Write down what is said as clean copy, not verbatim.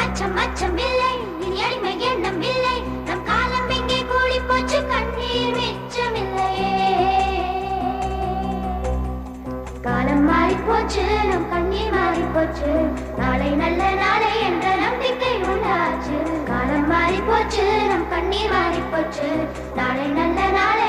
அச்சம் அச்சம் இல்லை, இனி அடிமை எண்ணம் இல்லை, நம் காலம் எங்கே கூடி போச்சு, கண்ணீர் மிச்சமில்லையே. காலம் மாறி போச்சு, நம் கண்ணீர் மாறி போச்சு, நாளை நல்ல நாளை என்ற நம்பிக்கை உண்டாச்சு. காலம் மாறி போச்சு, நம் கண்ணீர் மாறி போச்சு, நாளை நல்ல நாளை